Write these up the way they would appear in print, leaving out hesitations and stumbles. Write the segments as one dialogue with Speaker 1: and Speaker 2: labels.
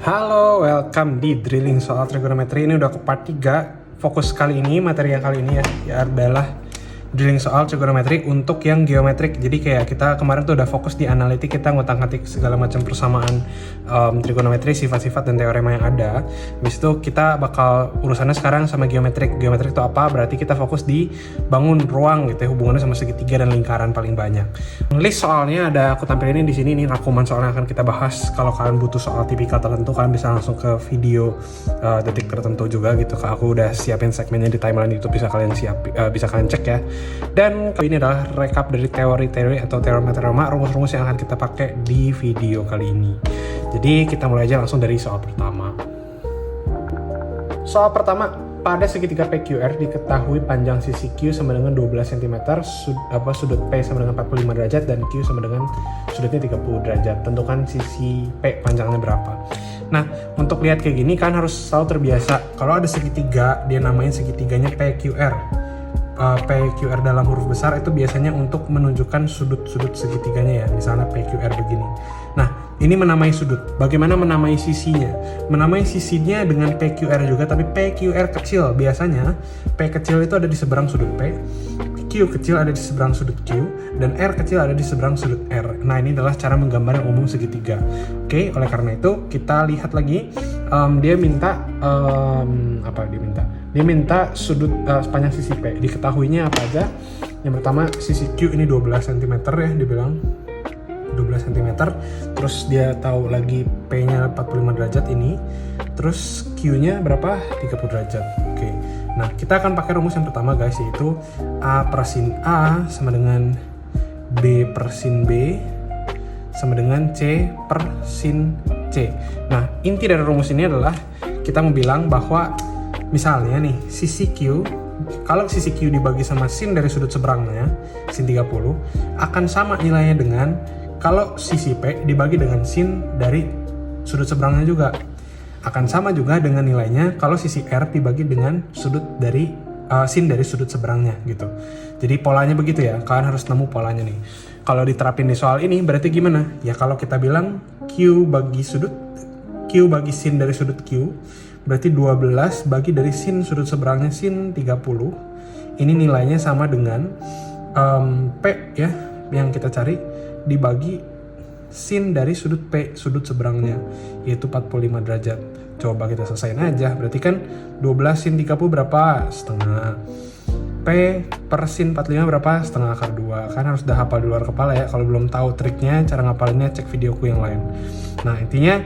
Speaker 1: Halo, welcome di Drilling Soal Trigonometri. Ini udah ke part 3. Fokus kali ini, materi yang kali ini ya adalah drilling soal trigonometri untuk yang geometrik. Jadi kayak kita kemarin tuh udah fokus di analitik, kita ngotak-ngatik segala macam persamaan trigonometri, sifat-sifat dan teorema yang ada. Habis itu kita bakal urusannya sekarang sama geometrik. Geometrik itu apa? Berarti kita fokus di bangun ruang gitu ya, hubungannya sama segitiga dan lingkaran paling banyak. List soalnya ada aku tampilin di sini, ini rangkuman soal yang akan kita bahas. Kalau kalian butuh soal tipikal tertentu, kalian bisa langsung ke video detik tertentu juga gitu. Aku udah siapin segmennya di timeline YouTube, bisa kalian bisa kalian cek ya. Dan kali ini adalah recap dari teori-teori atau teorema-teorema, rumus-rumus yang akan kita pakai di video kali ini. Jadi kita mulai aja langsung dari soal pertama. Soal pertama, pada segitiga PQR diketahui panjang sisi Q sama dengan 12 cm, sudut P sama dengan 45 derajat, dan Q sama dengan sudutnya 30 derajat. Tentukan sisi P panjangnya berapa. Nah, untuk lihat kayak gini kan harus selalu terbiasa. Kalau ada segitiga, dia namain segitiganya PQR. PQR dalam huruf besar itu biasanya untuk menunjukkan sudut-sudut segitiganya ya, misalnya PQR begini. Nah, ini menamai sudut. Bagaimana menamai sisinya? Menamai sisinya dengan PQR juga, tapi PQR kecil. Biasanya P kecil itu ada di seberang sudut P, Q kecil ada di seberang sudut Q, dan R kecil ada di seberang sudut R. Nah, ini adalah cara menggambar yang umum segitiga. Oke, oleh karena itu kita lihat lagi. Dia minta Dia minta sudut sepanjang sisi P. Diketahuinya apa aja? Yang pertama, sisi Q ini 12 cm ya, dibilang 12 cm. Terus dia tahu lagi P-nya 45 derajat ini. Terus Q-nya berapa? 30 derajat. Oke. Nah, kita akan pakai rumus yang pertama guys, yaitu A per sin A sama dengan B per sin B sama dengan C per sin C. Nah, inti dari rumus ini adalah kita mau bilang bahwa misalnya nih, sisi Q, kalau sisi Q dibagi sama sin dari sudut seberangnya, sin 30, akan sama nilainya dengan kalau sisi P dibagi dengan sin dari sudut seberangnya juga. Akan sama juga dengan nilainya kalau sisi R dibagi dengan sudut dari sin dari sudut seberangnya gitu. Jadi polanya begitu ya, kalian harus nemu polanya nih. Kalau diterapin di soal ini berarti gimana? Ya kalau kita bilang Q bagi sin dari sudut Q, berarti 12 bagi dari sin sudut seberangnya sin 30. Ini nilainya sama dengan P ya, yang kita cari dibagi sin dari sudut P, sudut seberangnya, yaitu 45 derajat. Coba kita selesain aja. Berarti kan 12 sin 30 berapa? Setengah. P per sin 45 berapa? Setengah akar 2. Kan harus udah hafal di luar kepala ya. Kalau belum tahu triknya, cara ngapalinnya cek videoku yang lain. Nah, intinya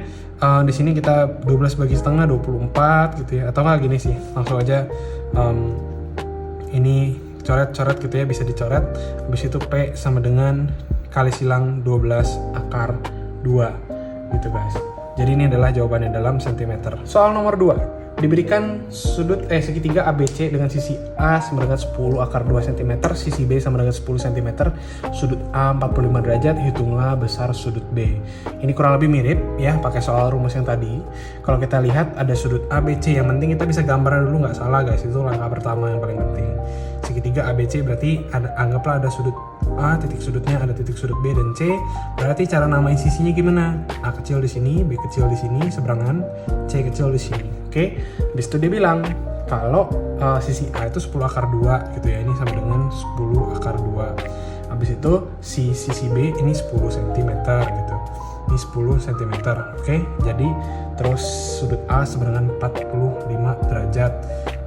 Speaker 1: di sini kita 12 bagi setengah 24 gitu ya. Atau nggak gini sih, langsung aja ini coret-coret gitu ya, bisa dicoret. Habis itu P sama dengan kali silang 12 akar 2 gitu guys. Jadi ini adalah jawabannya dalam sentimeter. Soal nomor 2. Diberikan sudut segitiga ABC dengan sisi A sama dengan 10 akar 2 cm, sisi B sama dengan 10 cm, sudut A 45 derajat, hitunglah besar sudut B. Ini kurang lebih mirip ya, pakai soal rumus yang tadi. Kalau kita lihat ada sudut ABC, yang penting kita bisa gambarnya dulu, nggak salah guys, itu langkah pertama yang paling penting. Segitiga ABC berarti anggaplah ada sudut A, titik sudutnya, ada titik sudut B dan C. Berarti cara namain sisinya gimana? A kecil di sini, B kecil di sini, seberangan, C kecil di sini. Oke, habis itu dia bilang kalau sisi A itu 10 akar 2 gitu ya, ini sama dengan 10 akar 2. Habis itu sisi B ini 10 cm gitu. Ini 10 cm. Oke, jadi terus sudut A sama dengan 45 derajat.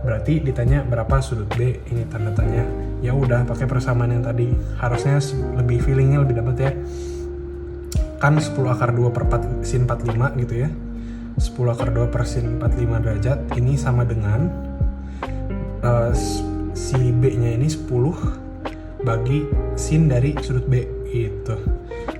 Speaker 1: Berarti ditanya berapa sudut B, ini tanda tanya. Ya udah pakai persamaan yang tadi. Harusnya lebih feelingnya lebih dapat ya. Kan 10 akar 2 per sin 45 gitu ya. 10 akar 2 per sin 45 derajat ini sama dengan si B-nya ini 10 bagi sin dari sudut B gitu.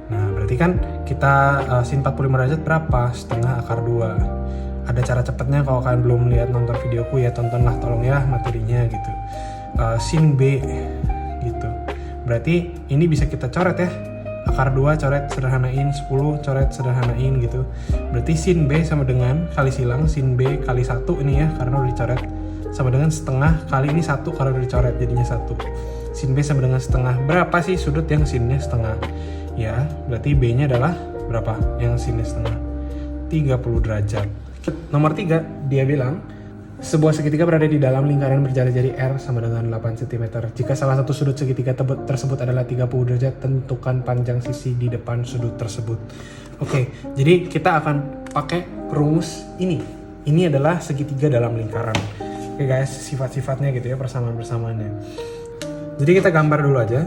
Speaker 1: Nah, berarti kan kita sin 45 derajat berapa? Setengah akar 2. Ada cara cepatnya, kalau kalian belum lihat nonton videoku ya tontonlah tolong ya materinya gitu. Sin B gitu. Berarti ini bisa kita coret ya. Akar 2 coret sederhanain, 10 coret sederhanain gitu. Berarti sin B sama dengan kali silang sin B kali 1 ini ya, karena udah dicoret, sama dengan setengah kali ini 1 karena udah dicoret jadinya 1. Sin B sama dengan setengah. Berapa sih sudut yang sinnya setengah? Ya, berarti B-nya adalah berapa yang sinnya setengah? 30 derajat. Nomor 3, dia bilang sebuah segitiga berada di dalam lingkaran berjari-jari R sama dengan 8 cm. Jika salah satu sudut segitiga tersebut adalah 30 derajat, tentukan panjang sisi di depan sudut tersebut. Oke, jadi kita akan pakai rumus ini. Ini adalah segitiga dalam lingkaran. Oke guys, sifat-sifatnya gitu ya, persamaan-persamaannya. Jadi kita gambar dulu aja.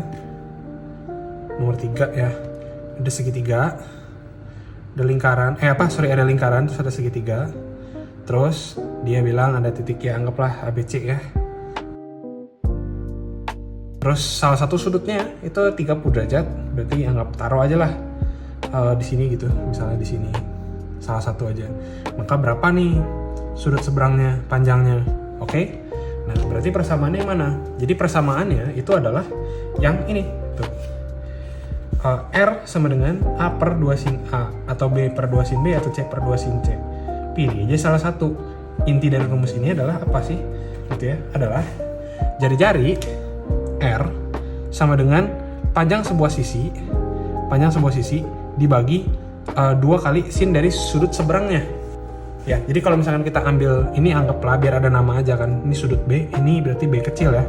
Speaker 1: Nomor 3 ya. Ada segitiga. Ada lingkaran, ada lingkaran, terus ada segitiga. Terus dia bilang ada titik ya, anggaplah ABC ya. Terus salah satu sudutnya itu 30 derajat, berarti taruh aja lah di sini gitu, misalnya di sini. Salah satu aja. Maka berapa nih sudut seberangnya, panjangnya? Oke. Nah, berarti persamaannya yang mana? Jadi persamaannya itu adalah yang ini tuh. R sama dengan A per 2 sin A, atau B per 2 sin B, atau C per 2 sin C. Pilih aja salah satu. Inti dari rumus ini adalah apa sih? Gitu ya, adalah jari-jari R sama dengan panjang sebuah sisi dibagi 2 kali sin dari sudut seberangnya. Ya, jadi kalau misalkan kita ambil ini, anggaplah biar ada nama aja kan. Ini sudut B, ini berarti B kecil ya.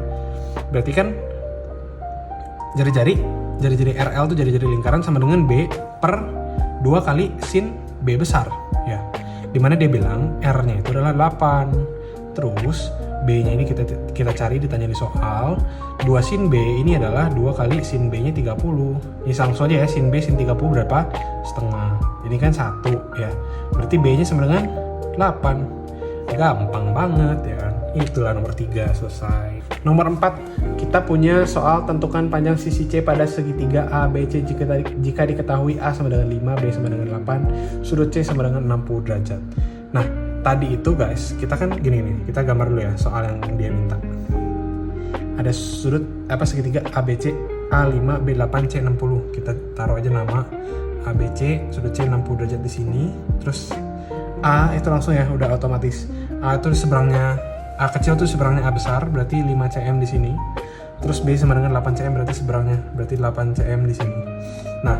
Speaker 1: Berarti kan jari-jari RL itu jari-jari lingkaran sama dengan B per 2 kali sin B besar ya. Dimana dia bilang R-nya itu adalah 8. Terus B-nya ini kita cari, ditanya di soal. 2 sin B ini adalah 2 kali sin B-nya 30. Ini langsung aja ya, sin B sin 30 berapa? Setengah. Ini kan 1 ya. Berarti B-nya sama dengan 8. Gampang banget ya kan. Itulah nomor 3, selesai. Nomor 4, kita punya soal tentukan panjang sisi C pada segitiga ABC jika diketahui A sama dengan 5, B sama dengan 8, sudut C sama dengan 60 derajat. Nah, tadi itu guys, kita kan gini nih, kita gambar dulu ya soal yang dia minta. Ada sudut segitiga ABC A5, B8, C60. Kita taruh aja nama ABC, sudut C 60 derajat di sini. Terus A itu langsung ya, udah otomatis. A itu seberangnya, A kecil tuh seberangnya A besar, berarti 5 cm di sini. Terus B sama dengan 8 cm, berarti seberangnya, berarti 8 cm di sini. Nah,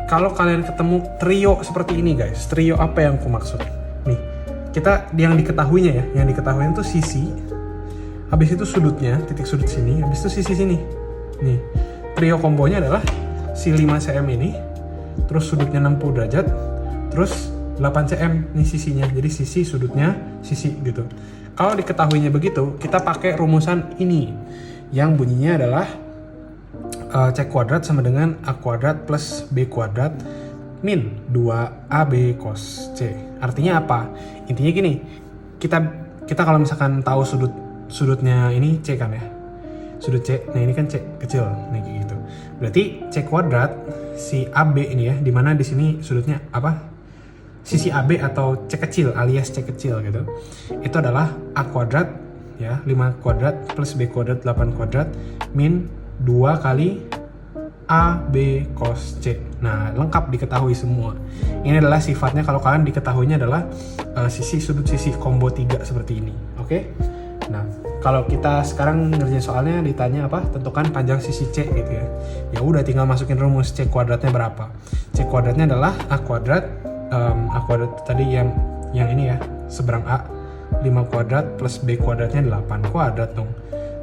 Speaker 1: kalau kalian ketemu trio seperti ini guys, trio apa yang aku maksud? Nih, kita yang diketahuinya ya, yang diketahui itu sisi, habis itu sudutnya, titik sudut sini, habis itu sisi sini. Nih, trio kombonya adalah si 5 cm ini, terus sudutnya 60 derajat, terus 8 cm nih sisinya, jadi sisi sudutnya sisi gitu. Kalau diketahuinya begitu, kita pakai rumusan ini yang bunyinya adalah C kuadrat sama dengan A kuadrat plus B kuadrat min 2AB cos C. Artinya apa? Intinya gini, kita kalau misalkan tahu sudutnya ini C kan ya, sudut C, nah ini kan C kecil, nih kayak gitu. Berarti C kuadrat si AB ini ya, dimana di sini sudutnya apa? Sisi AB atau C kecil alias C kecil gitu, itu adalah A kuadrat ya, 5 kuadrat plus B kuadrat 8 kuadrat min 2 kali AB cos C. Nah, lengkap diketahui semua. Ini adalah sifatnya kalau kalian diketahuinya adalah sisi sudut sisi combo 3 seperti ini. Oke? Nah, kalau kita sekarang ngerjain soalnya ditanya apa? Tentukan panjang sisi C gitu ya. Ya udah tinggal masukin rumus C kuadratnya berapa. C kuadratnya adalah A kuadrat tadi yang ini ya, seberang A 5 kuadrat plus B kuadratnya 8 kuadrat dong.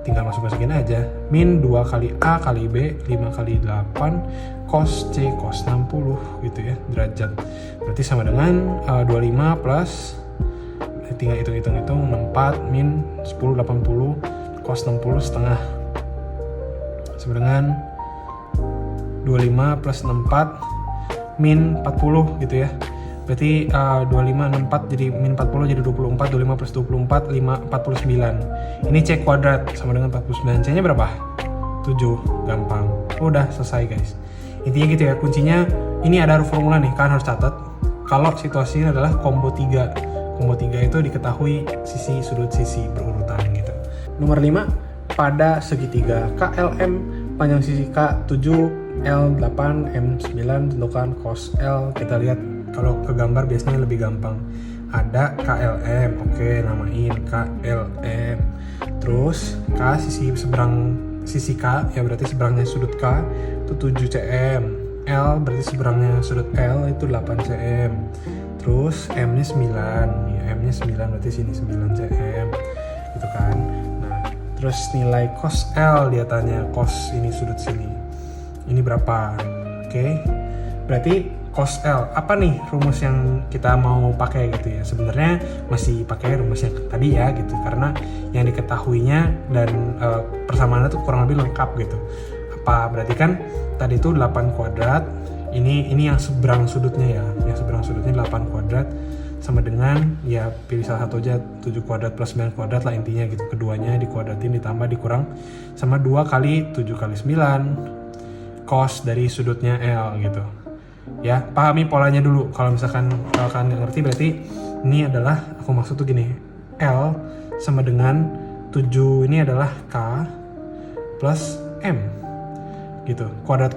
Speaker 1: Tinggal masukin aja. Min 2 kali A kali B 5 kali 8 cos C cos 60 gitu ya, derajat. Berarti sama dengan 25 plus, tinggal hitung 64 min 10 80 cos 60 setengah sama dengan 25 plus 64 min 40 gitu ya. Berarti 25 64 jadi min 40 jadi 24, 25 plus 24 49. Ini C kuadrat sama dengan 49. C nya berapa? 7. Gampang. Udah selesai guys. Intinya gitu ya, kuncinya ini ada formula nih, kalian harus catat. Kalau situasi ini adalah combo 3. Combo 3 itu diketahui sisi sudut sisi berurutan gitu. Nomor 5, pada segitiga KLM panjang sisi K 7, L 8, M 9, tentukan cos L. Kita lihat kalau ke gambar biasanya lebih gampang. Ada KLM, oke, namain KLM. Terus K sisi K ya, berarti seberangnya sudut K itu 7 cm. L berarti seberangnya sudut L itu 8 cm. Terus M-nya 9. Ya, M-nya 9 berarti sini 9 cm. Gitu kan. Nah, terus nilai cos L dia tanya, cos ini sudut sini. Ini berapa? Oke. Berarti cos L, apa nih rumus yang kita mau pakai gitu ya? Sebenarnya masih pakai rumus yang tadi ya gitu, karena yang diketahuinya dan persamaannya tuh kurang lebih lengkap gitu. Apa berarti kan tadi itu 8 kuadrat, ini yang seberang sudutnya ya, yang seberang sudutnya 8 kuadrat sama dengan ya pilih salah satu aja, 7 kuadrat plus 9 kuadrat lah intinya gitu, keduanya dikuadratin ditambah dikurang sama 2 kali 7 kali 9 cos dari sudutnya L gitu. Ya, pahami polanya dulu. Kalau misalkan kalian nggak ngerti berarti ini adalah, aku maksud tuh gini, L sama dengan 7 ini adalah K plus M gitu, kuadrat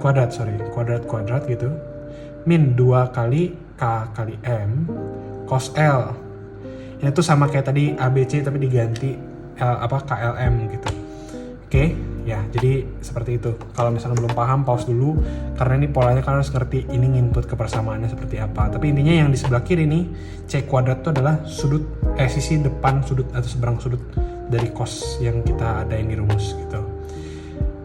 Speaker 1: gitu, min 2 kali K kali M cos L. Ini tuh sama kayak tadi ABC tapi diganti KLM gitu. Oke, ya jadi seperti itu. Kalau misalkan belum paham, pause dulu karena ini polanya kalian harus ngerti ini input ke persamaannya seperti apa. Tapi intinya yang di sebelah kiri nih C kuadrat itu adalah sisi depan sudut atau seberang sudut dari cos yang kita adain di rumus gitu.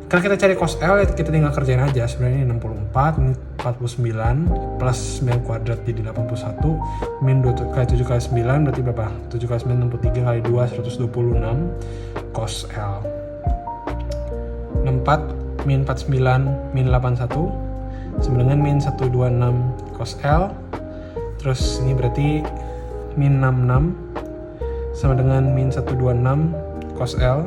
Speaker 1: Karena kita cari cos L, kita tinggal kerjain aja. Sebenarnya ini 64, ini 49 plus 9 kuadrat jadi 81 min 2 kali 7 kali 9 berarti berapa? 7 kali 9 63 kali 2 126 cos L. 64 min 49 min 81 sama dengan min 126 cos L. Terus ini berarti min 66 sama dengan min 126 cos L.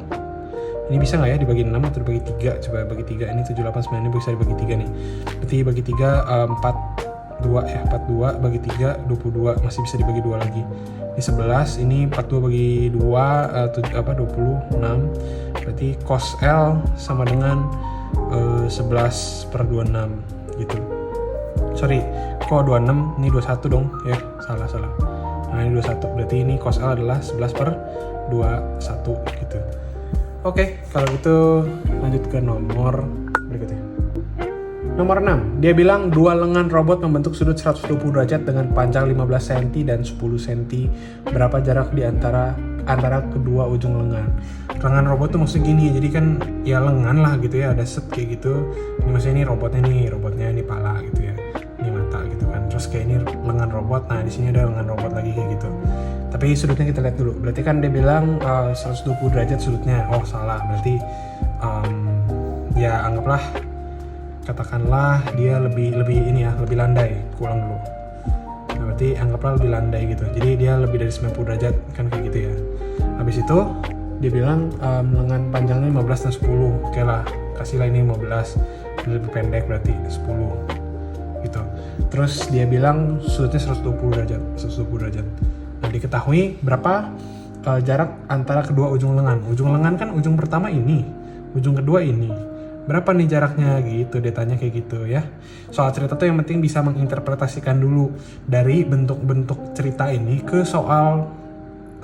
Speaker 1: Ini bisa nggak ya dibagi 6 atau dibagi 3? Coba bagi 3, ini 789 ini bisa dibagi 3 nih. Berarti bagi 3 42 ya, 42 bagi 3 22, masih bisa dibagi 2 lagi. Ini 11, ini 42 bagi 2 26. Berarti cos L sama dengan 11 per 26 gitu. Sorry, kok 26? Ini 21 dong ya, salah. Nah ini 21, berarti ini cos L adalah 11 per 21 gitu. Oke, kalau gitu lanjut ke nomor berikutnya. Nomor 6, dia bilang dua lengan robot membentuk sudut 120 derajat dengan panjang 15 cm dan 10 cm. Berapa jarak di antara kedua ujung lengan? Lengan robot tuh maksudnya gini, jadi kan ya lengan lah gitu ya, ada set kayak gitu. Ini maksudnya ini robotnya ini pala gitu ya. Ini mata gitu kan. Terus kayak ini lengan robot. Nah, di sini ada lengan robot lagi kayak gitu. Tapi sudutnya kita lihat dulu. Berarti kan dia bilang 120 derajat sudutnya. Oh, salah. Berarti ya anggaplah katakanlah dia lebih ini ya, lebih landai. Ulang dulu. Nah, berarti anggaplah lebih landai gitu. Jadi dia lebih dari 90 derajat kan kayak gitu ya. Habis itu dia bilang lengan panjangnya 15 dan 10. Oke lah, kasihlah ini 15. Ini lebih pendek berarti 10 gitu. Terus dia bilang sudutnya 120 derajat. Nah, diketahui berapa jarak antara kedua ujung lengan. Ujung lengan kan ujung pertama ini, ujung kedua ini. Berapa nih jaraknya gitu, dia tanya kayak gitu ya. Soal cerita tuh yang penting bisa menginterpretasikan dulu dari bentuk-bentuk cerita ini ke soal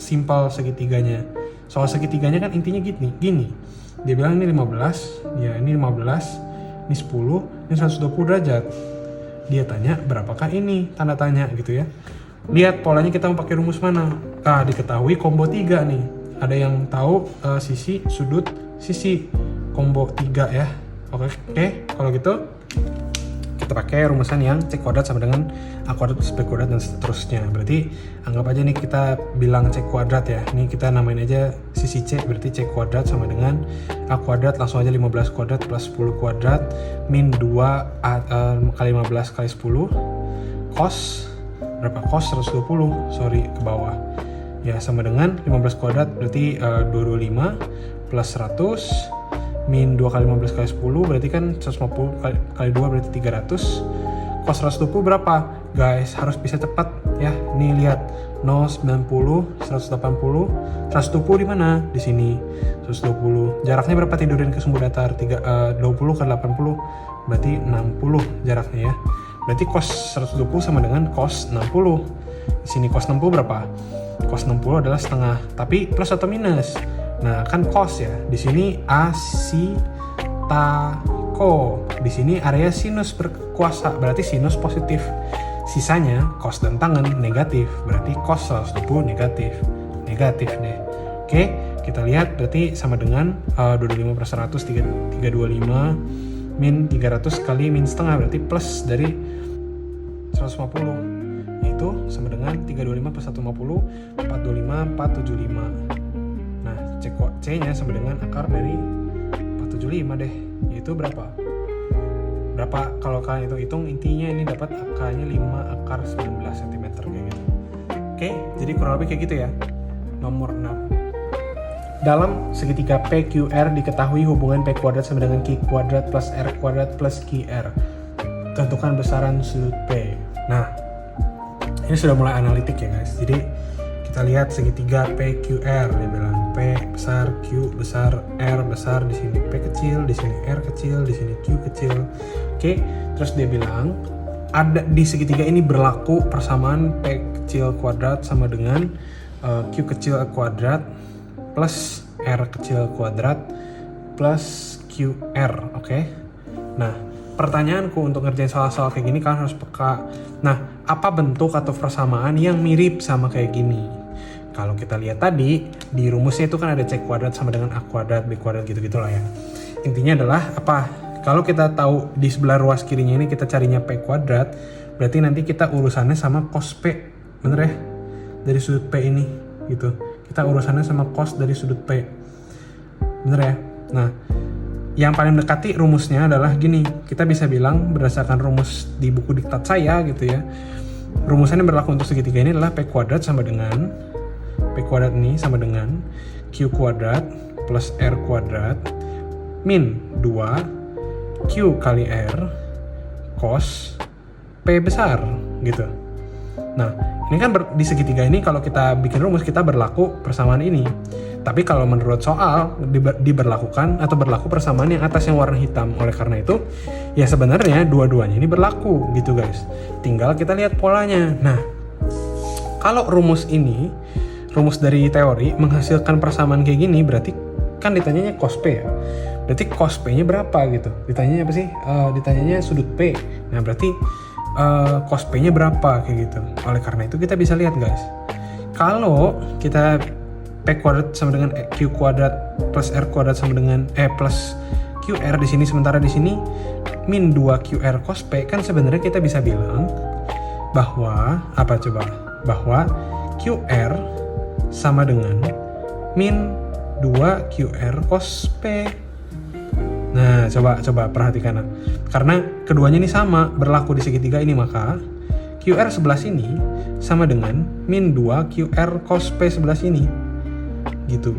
Speaker 1: simpel segitiganya. Soal segitiganya kan intinya gini. Dia bilang ini 15, ya ini 15, ini 10, ini 120 derajat. Dia tanya berapakah ini, tanda tanya gitu ya. Lihat polanya kita mau pakai rumus mana. Nah, diketahui combo 3 nih. Ada yang tahu sisi, sudut, sisi. Combo 3 ya. Oke, kalau gitu kita pakai rumusan yang C kuadrat sama dengan A kuadrat plus B kuadrat dan seterusnya. Berarti anggap aja nih kita bilang C kuadrat ya. Ini kita namain aja sisi C, berarti C kuadrat sama dengan A kuadrat, langsung aja 15 kuadrat plus 10 kuadrat min 2 kali 15 kali 10 cos berapa? Cos 120, sorry ke bawah. Ya sama dengan 15 kuadrat berarti 225 plus 100 min 2 kali 15 kali 10 berarti kan 150 kali 2 berarti 300. Cos 120 berapa? Guys, harus bisa cepat ya. Nih lihat 0, 90, 180. 120 di mana? Di sini. 120. Jaraknya berapa tidurin ke sumbu datar? 20 ke 80 berarti 60 jaraknya ya. Berarti cos 120 sama dengan cos 60. Di sini cos 60 berapa? Cos 60 adalah setengah. Tapi plus atau minus? Nah, kan cos ya. Di sini asitako. Di sini area sinus berkuasa, berarti sinus positif. Sisanya cos dan tangen negatif, berarti cos 120 negatif. Negatif deh. Oke, kita lihat berarti sama dengan 225/100 325 min 300 kali min setengah, berarti plus dari 150. Itu sama dengan 325 plus 150 425 475. Nah, C-nya sama dengan akar dari 475 deh. Yaitu berapa kalau kalian hitung intinya ini dapat akarnya 5 akar 19 cm kayak gitu. Oke, jadi kurang lebih kayak gitu ya. Nomor 6. Dalam segitiga PQR diketahui hubungan P kuadrat sama dengan Q kuadrat plus R kuadrat plus QR. Tentukan besaran sudut P. Nah, ini sudah mulai analitik ya guys. Jadi kita lihat segitiga PQR, dia bilang P besar, Q besar, R besar, di sini P kecil, di sini R kecil, di sini Q kecil. Oke, terus dia bilang ada di segitiga ini berlaku persamaan P kecil kuadrat sama dengan Q kecil kuadrat plus R kecil kuadrat plus QR. Oke. Nah, pertanyaanku untuk ngerjain soal-soal kayak gini kalian harus peka. Nah, apa bentuk atau persamaan yang mirip sama kayak gini? Kalau kita lihat tadi, di rumusnya itu kan ada C kuadrat sama dengan A kuadrat, B kuadrat gitu-gitu lah ya. Intinya adalah apa? Kalau kita tahu di sebelah ruas kirinya ini kita carinya P kuadrat, berarti nanti kita urusannya sama cos P. Bener ya? Dari sudut P ini gitu. Kita urusannya sama cos dari sudut P. Bener ya? Nah, yang paling mendekati rumusnya adalah gini. Kita bisa bilang berdasarkan rumus di buku diktat saya gitu ya. Rumusannya berlaku untuk segitiga ini adalah P kuadrat sama dengan P kuadrat ini sama dengan Q kuadrat plus R kuadrat min 2 Q kali R cos P besar gitu. Nah, ini kan di segitiga ini kalau kita bikin rumus kita berlaku persamaan ini. Tapi kalau menurut soal diberlakukan atau berlaku persamaan yang atas yang warna hitam. Oleh karena itu, ya sebenarnya dua-duanya ini berlaku gitu guys. Tinggal kita lihat polanya. Nah, kalau rumus ini, rumus dari teori menghasilkan persamaan kayak gini, berarti kan ditanyanya cos P ya. Berarti cos P-nya berapa gitu. Ditanyanya apa sih? Ditanyanya sudut P. Nah, berarti cos P-nya berapa kayak gitu. Oleh karena itu kita bisa lihat guys. Kalau kita P kuadrat sama dengan Q kuadrat plus R kuadrat sama dengan plus QR di sini, sementara di sini min 2 QR cos P, kan sebenarnya kita bisa bilang bahwa apa coba? Bahwa QR sama dengan min 2 QR cos P. Nah, coba perhatikan. Karena keduanya ini sama berlaku di segitiga ini, maka QR sebelah sini sama dengan min 2 QR cos P sebelah sini. Gitu.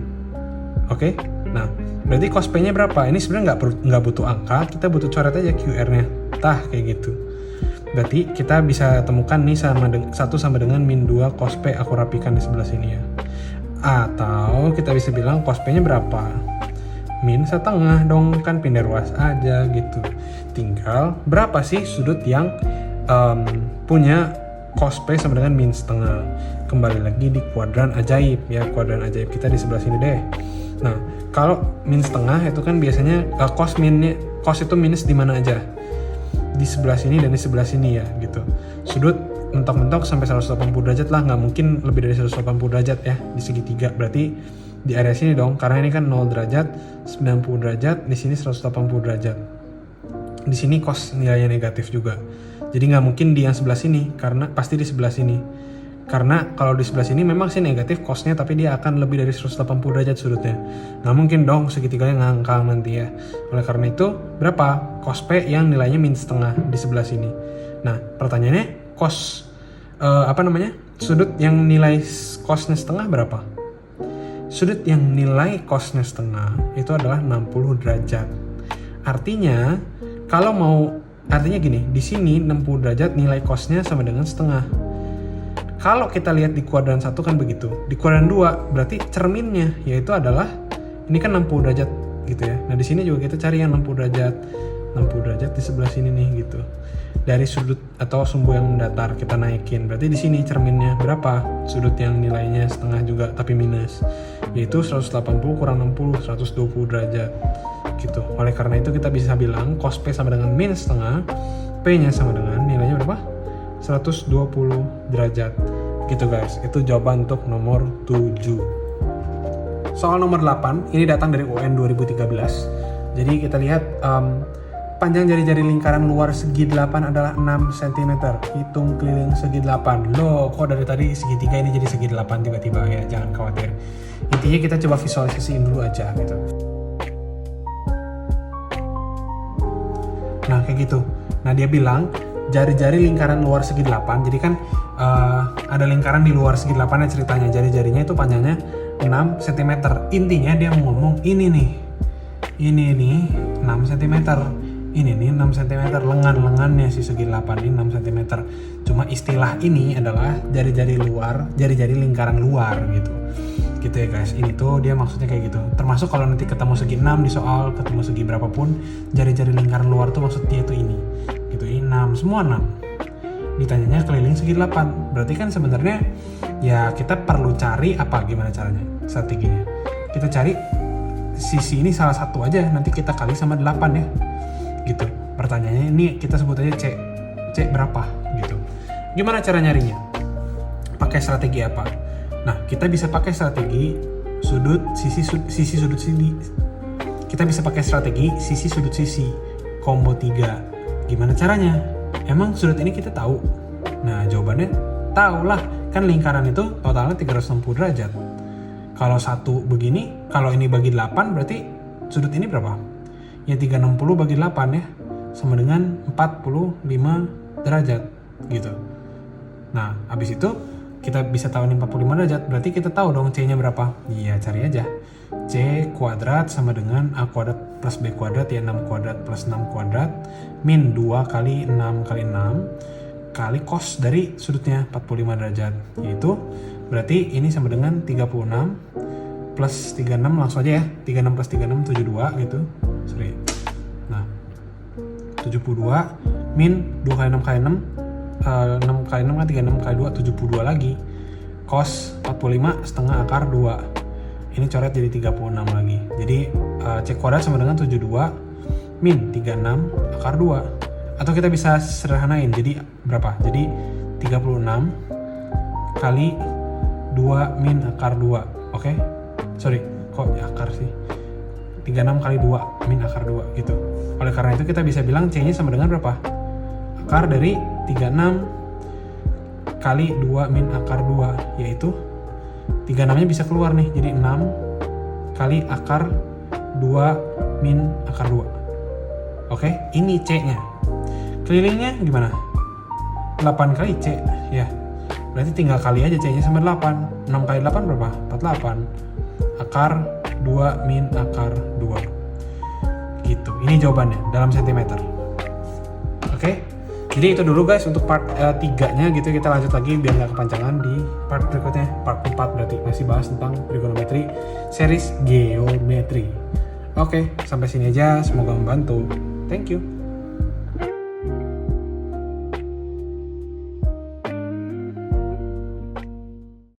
Speaker 1: Oke? Nah, berarti cos P-nya berapa? Ini sebenarnya nggak butuh angka, kita butuh coret aja QR-nya. Tah, kayak gitu. Berarti kita bisa temukan nih satu sama dengan min 2 cos P, aku rapikan di sebelah sini ya. Atau kita bisa bilang cos P-nya berapa? Min setengah dong, kan pindah ruas aja gitu. Tinggal berapa sih sudut yang punya cos P sama dengan min setengah. Kembali lagi di kuadran ajaib ya, kuadran ajaib kita di sebelah sini deh. Nah, kalau min setengah itu kan biasanya cos itu minus di mana aja? Di sebelah sini dan di sebelah sini ya gitu. Sudut mentok-mentok sampai 180 derajat lah, nggak mungkin lebih dari 180 derajat ya di segitiga. Berarti di area sini dong, karena ini kan 0 derajat, 90 derajat, di sini 180 derajat. Di sini cos nilainya negatif juga. Jadi nggak mungkin di yang sebelah sini, karena pasti di sebelah sini. Karena kalau di sebelah sini memang sih negatif cosnya, tapi dia akan lebih dari 180 derajat sudutnya. Nggak mungkin dong segitiganya ngangkang nanti ya. Oleh karena itu, berapa cos P yang nilainya min setengah di sebelah sini? Nah, pertanyaannya sudut yang nilai cosnya setengah berapa? Sudut yang nilai cosnya setengah itu adalah 60 derajat. Artinya gini, di sini 60 derajat nilai cosnya sama dengan setengah. Kalau kita lihat di kuadran 1 kan begitu. Di kuadran 2 berarti cerminnya yaitu adalah ini kan 60 derajat gitu ya. Nah, di sini juga kita cari yang 60 derajat. 60 derajat di sebelah sini nih gitu. Dari sudut atau sumbu yang mendatar kita naikin. Berarti di sini cerminnya berapa? Sudut yang nilainya setengah juga tapi minus. Yaitu 180 kurang 60, 120 derajat. gitu. Oleh karena itu kita bisa bilang cos P sama dengan min setengah, P-nya sama dengan nilainya berapa? 120 derajat. Gitu guys, itu jawaban untuk nomor 7. Soal nomor 8, ini datang dari UN 2013. Jadi kita lihat panjang jari-jari lingkaran luar segi 8 adalah 6 cm. Hitung keliling segi 8. Loh, kok dari tadi segitiga ini jadi segi 8 tiba-tiba ya? Jangan khawatir. Intinya kita coba visualisasiin dulu aja gitu. Nah, kayak gitu. Nah, dia bilang jari-jari lingkaran luar segi 8. Jadi kan ada lingkaran di luar segi 8 ya ceritanya. Jari-jarinya itu panjangnya 6 cm. Intinya dia mau ngomong ini nih. Ini nih 6 cm. Ini nih 6 cm, lengan-lengannya si segi 8 ini 6 cm. Cuma istilah ini adalah jari-jari luar, jari-jari lingkaran luar gitu. Gitu ya guys, ini tuh dia maksudnya kayak gitu. Termasuk kalau nanti ketemu segi 6 di soal, ketemu segi berapapun, jari-jari lingkaran luar tuh maksud dia tuh ini. Gitu, ini 6, semua 6. Ditanyanya keliling segi 8. Berarti kan sebenarnya ya kita perlu cari apa, gimana caranya, strateginya. Kita cari sisi ini salah satu aja, nanti kita kali sama 8 ya. Gitu. Pertanyaannya ini kita sebut aja C. C berapa gitu. Gimana cara nyarinya? Pakai strategi apa? Nah, kita bisa pakai strategi sisi sudut sini. Kita bisa pakai strategi sisi sudut sisi combo 3. Gimana caranya? Emang sudut ini kita tahu? Nah, jawabannya tahu lah. Kan lingkaran itu totalnya 360 derajat. Kalau satu begini, kalau ini bagi 8 berarti sudut ini berapa? Ya 360 bagi 8 ya, sama dengan 45 derajat gitu. Nah, habis itu kita bisa tahu ini 45 derajat, berarti kita tahu dong C-nya berapa. Iya, cari aja. C kuadrat sama dengan A kuadrat plus B kuadrat, ya 6 kuadrat plus 6 kuadrat, min 2 kali 6 kali 6, kali cos dari sudutnya 45 derajat. Yaitu, berarti ini sama dengan 36 plus 36, langsung aja ya, 36 plus 36, 72 gitu. Sorry. Nah, 72 min 2 kali 6 kali 6, 6 kali 6 kan 36 kali 2, 72 lagi. Cos 45 setengah akar 2. Ini coret jadi 36 lagi. Jadi C kuadrat sama dengan 72 min 36 akar 2. Atau kita bisa sederhanain, jadi berapa? Jadi 36 kali 2 min akar 2. Oke? Sorry, kok akar sih? 36 kali 2 min akar 2 gitu. Oleh karena itu kita bisa bilang C-nya sama dengan berapa? Akar dari 36 kali 2 min akar 2, yaitu 36-nya bisa keluar nih, jadi 6 kali akar 2 min akar 2. Oke, ini C-nya. Kelilingnya gimana? 8 kali C, ya. Berarti tinggal kali aja C-nya sama 8. 6 kali 8 berapa? 48. Akar 2 min akar 2. Gitu. Ini jawabannya dalam sentimeter. Oke. Jadi itu dulu guys untuk part 3-nya gitu. Kita lanjut lagi biar nggak kepanjangan di part berikutnya. Part 4 berarti masih bahas tentang trigonometri series geometri. Oke, sampai sini aja. Semoga membantu. Thank you.